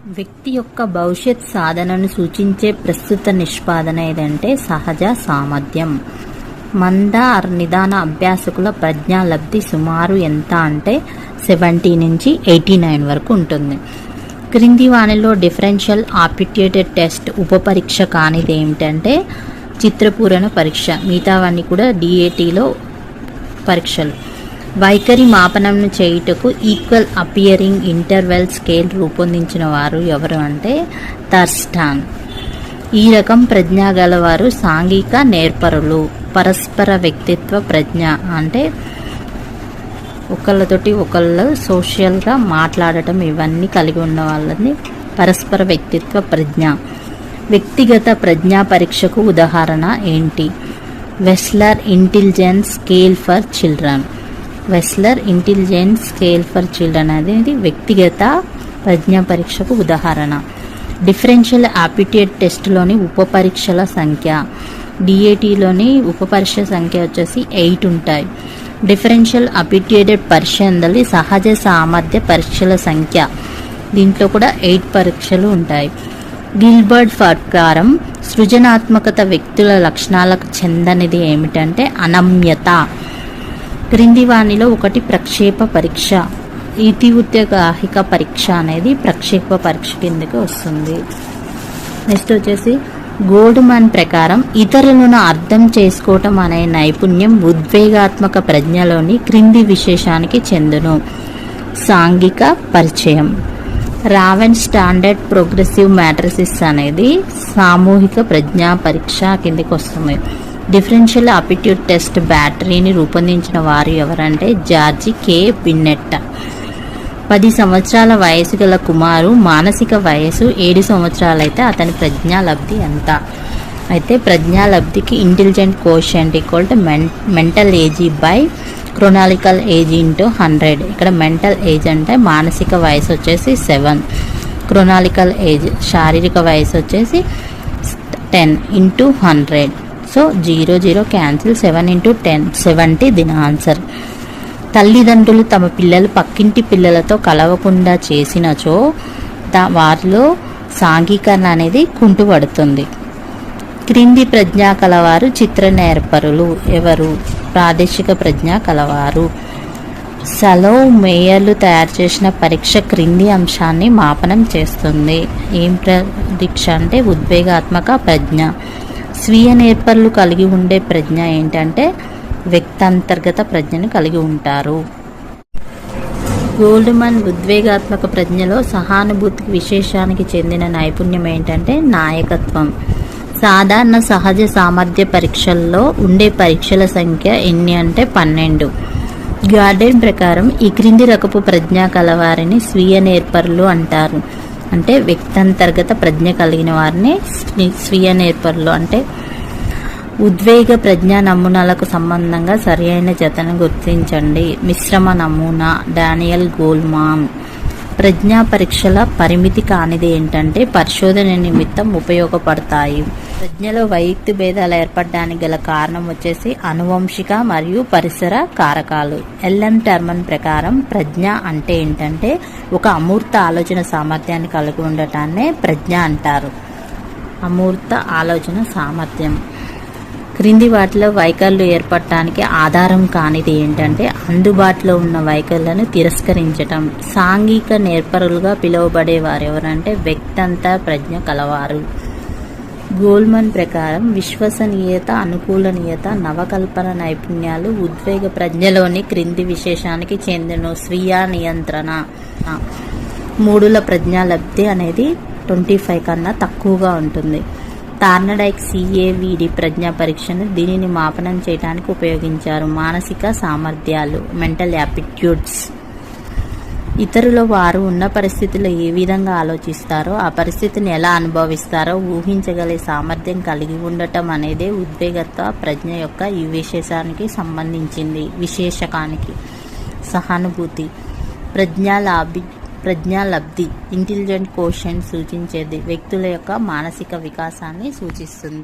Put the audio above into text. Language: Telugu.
వ్యక్తి యొక్క భవిష్యత్ సాధనను సూచించే ప్రస్తుత నిష్పాదన ఏదంటే సహజ సామర్థ్యం. మంద నిదాన అభ్యాసకుల ప్రజ్ఞాలబ్ధి సుమారు ఎంత అంటే 70 నుంచి 89 వరకు ఉంటుంది. క్రింది వానిలో డిఫరెన్షియల్ ఆప్టిట్యూడ్ టెస్ట్ ఉపపరీక్ష కానిది ఏమిటంటే చిత్రపూరణ పరీక్ష. మిగతావన్నీ కూడా డిఏటీలో పరీక్షలు. వైఖరి మాపనంను చేయుటకు ఈక్వల్ అపియరింగ్ ఇంటర్వెల్ స్కేల్ రూపొందించిన వారు ఎవరు అంటే థర్స్టాన్. ఈ రకం ప్రజ్ఞ గలవారు సాంఘిక నేర్పరులు. పరస్పర వ్యక్తిత్వ ప్రజ్ఞ అంటే ఒకళ్ళతోటి ఒకళ్ళు సోషల్గా మాట్లాడటం, ఇవన్నీ కలిగి ఉన్న వాళ్ళని పరస్పర వ్యక్తిత్వ ప్రజ్ఞ. వ్యక్తిగత ప్రజ్ఞా పరీక్షకు ఉదాహరణ ఏంటి? Wechsler intelligence scale for children. Wechsler intelligence scale for children అనేది వ్యక్తిగత ప్రజ్ఞా పరీక్షకు ఉదాహరణ. డిఫరెన్షియల్ ఆప్టిట్యూడ్ టెస్ట్లోని ఉపపరీక్షల సంఖ్య. డిఏటీలోని ఉపపరీక్ష సంఖ్య వచ్చేసి 8 ఉంటాయి. డిఫరెన్షియల్ ఆప్టిట్యూడ్ పరీక్ష సహజ సామర్థ్య పరీక్షల సంఖ్య. దీంట్లో కూడా 8 పరీక్షలు ఉంటాయి. గిల్బర్ట్ ప్రకారం సృజనాత్మకత వ్యక్తుల లక్షణాలకు చెందనిది ఏమిటంటే అనమ్యత. క్రింది వానిలో ఒకటి ప్రక్షేప పరీక్ష. ఇతివృత్తగ్రాహిక పరీక్ష అనేది ప్రక్షేప పరీక్ష కిందకి వస్తుంది. నెక్స్ట్ వచ్చేసి గోల్డ్మన్ ప్రకారం ఇతరులను అర్థం చేసుకోవటం అనే నైపుణ్యం ఉద్వేగాత్మక ప్రజ్ఞలోని క్రింది విశేషానికి చెందును. సాంఘిక పరిచయం. రావెన్ స్టాండర్డ్ ప్రోగ్రెసివ్ మ్యాట్రిసిస్ అనేది సామూహిక ప్రజ్ఞా పరీక్ష కిందకి వస్తుంది. డిఫరెన్షియల్ ఆప్టిట్యూడ్ టెస్ట్ బ్యాటరీని రూపొందించిన వారు ఎవరంటే జార్జి కే బిన్నెట్. 10 సంవత్సరాల వయసు గల కుమారు మానసిక వయసు 7 సంవత్సరాలైతే అతని ప్రజ్ఞాలబ్ధి ఎంత? అయితే ప్రజ్ఞాలబ్ధికి intelligent quotient equal to mental age by chronological age into 100. ఇక్కడ మెంటల్ ఏజ్ అంటే మానసిక వయసు వచ్చేసి 7, క్రోనాలికల్ ఏజ్ శారీరక వయసు వచ్చేసి 10 ఇంటూ 100. సో 0 0 క్యాన్సిల్, 7 ఇంటూ 10 70 దీని ఆన్సర్. తల్లిదండ్రులు తమ పిల్లలు పక్కింటి పిల్లలతో కలవకుండా చేసినచో వారిలో సాంఘికరణ అనేది కుంటుపడుతుంది. క్రింది ప్రజ్ఞా కలవారు చిత్ర నేర్పరులు ఎవరు? ప్రాదేశిక ప్రజ్ఞా కలవారు. సలో మేయర్లు తయారు చేసిన పరీక్ష క్రింది అంశాన్ని మాపనం చేస్తుంది. ఏం పరీక్ష అంటే ఉద్వేగాత్మక ప్రజ్ఞ. స్వీయ నేర్పరులు కలిగి ఉండే ప్రజ్ఞ ఏంటంటే వ్యక్తంతర్గత ప్రజ్ఞను కలిగి ఉంటారు. గోల్డ్మన్ ఉద్వేగాత్మక ప్రజ్ఞలో సహానుభూతి విశేషానికి చెందిన నైపుణ్యం ఏంటంటే నాయకత్వం. సాధారణ సహజ సామర్థ్య పరీక్షల్లో ఉండే పరీక్షల సంఖ్య ఎన్ని అంటే 12. గార్డెన్ ప్రకారం ఈ క్రింది రకపు ప్రజ్ఞ కలవారిని స్వీయ నేర్పరులు అంటారు. అంటే వ్యక్తంతర్గత ప్రజ్ఞ కలిగిన వారిని స్వీయ నేర్పరులు అంటే ఉద్వేగ ప్రజ్ఞా నమూనాలకు సంబంధంగా సరి అయిన జతను గుర్తించండి. మిశ్రమ నమూనా డానియల్ గోల్మాన్. ప్రజ్ఞా పరీక్షల పరిమితి కానిది ఏంటంటే పరిశోధన నిమిత్తం ఉపయోగపడతాయి. ప్రజ్ఞలో వైయక్తి భేదాలు ఏర్పడడానికి గల కారణం వచ్చేసి అనువంశిక మరియు పరిసర కారకాలు. ఎల్ఎం టర్మన్ ప్రకారం ప్రజ్ఞ అంటే ఏంటంటే ఒక అమూర్త ఆలోచన సామర్థ్యాన్ని కలిగి ఉండటాన్నే ప్రజ్ఞ అంటారు. అమూర్త ఆలోచన సామర్థ్యం. క్రింది వాటిలో వైఖరులు ఏర్పడటానికి ఆధారం కానిది ఏంటంటే అందుబాటులో ఉన్న వైఖరులను తిరస్కరించటం. సాంఘిక నేర్పరులుగా పిలువబడే వారు ఎవరంటే వ్యక్తంత ప్రజ్ఞ కలవారు. గోల్డ్మన్ ప్రకారం విశ్వసనీయత, అనుకూలనీయత, నవకల్పన నైపుణ్యాలు ఉద్వేగ ప్రజ్ఞలోని క్రింది విశేషానికి చెందిన. స్వీయ నియంత్రణ. 3ల ప్రజ్ఞాలబ్ధి అనేది 25 కన్నా తక్కువగా ఉంటుంది. టార్నడైక్ CAVD ప్రజ్ఞా పరీక్షను దీనిని మాపనం చేయడానికి ఉపయోగించారు. మానసిక సామర్థ్యాలు మెంటల్ యాప్టిట్యూడ్స్. ఇతరుల వారు ఉన్న పరిస్థితిలో ఏ విధంగా ఆలోచిస్తారో ఆ పరిస్థితిని ఎలా అనుభవిస్తారో ఊహించగలిగే సామర్థ్యం కలిగి ఉండటం అనేదే ఉద్వేగత్వ ప్రజ్ఞ యొక్క ఈ విశేషానికి సంబంధించింది. విశేషకానికి సహానుభూతి. ప్రజ్ఞాలబ్ధి ఇంటెలిజెంట్ కోషెంట్ సూచించేది వ్యక్తుల యొక్క మానసిక వికాసాన్ని సూచిస్తుంది.